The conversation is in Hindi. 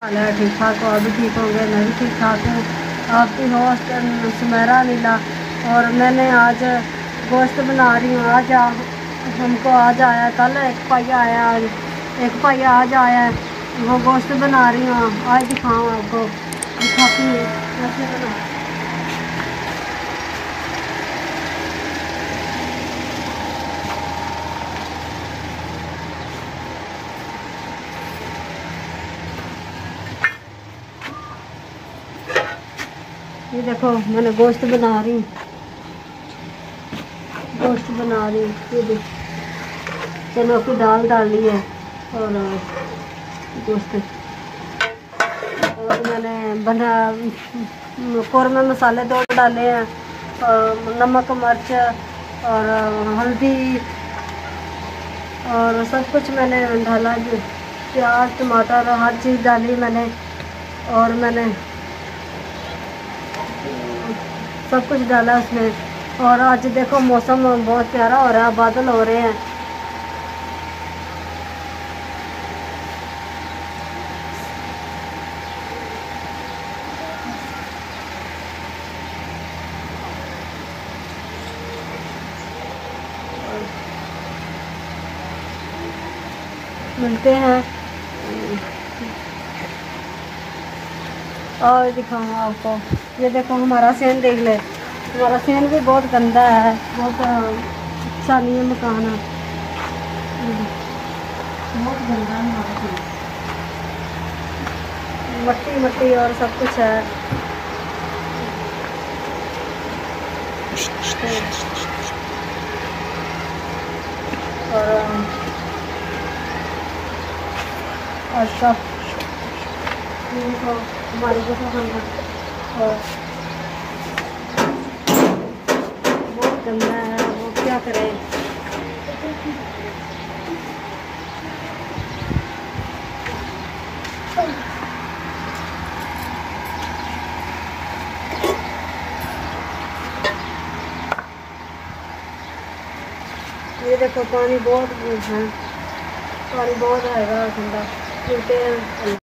हाल है? ठीक ठाक हो? अभी ठीक होंगे? मैं भी ठीक ठाक हूँ। आपकी होस्ट सुमेरा नीला। और मैंने आज गोश्त बना रही हूँ। आज हमको आज आया, कल एक पाइया आया, आज एक पाइया आज आया है। वो गोश्त बना रही हूँ, आज दिखाऊँ आपको, दिखाती हूँ कैसे बना। ये देखो मैंने गोश्त बना रही हूँ, गोश्त बना रही हूँ। ये देख, चलो की दाल डाली है और गोश्त, और मैंने बना कौरमे मसाले 2 डाले हैं, और नमक मिर्च और हल्दी और सब कुछ मैंने डाला। प्याज टमाटर हर चीज़ डाली मैंने, और मैंने सब कुछ डाला उसमें। और आज देखो मौसम बहुत प्यारा हो रहा है, बादल हो रहे हैं। मिलते हैं और दिखाऊँ आपको। ये देखो हमारा सेन देख ले, हमारा सेन भी बहुत गंदा है, बहुत अच्छा नहीं है मकान, बहुत गंदा है हमारा सेन, मट्टी मट्टी और सब कुछ है। और अच्छा हमारे जैसा खाना और बहुत गंदा है, वो क्या करें। ये देखो पानी बहुत है, पानी बहुत आएगा ठंडा, मिलते हैं।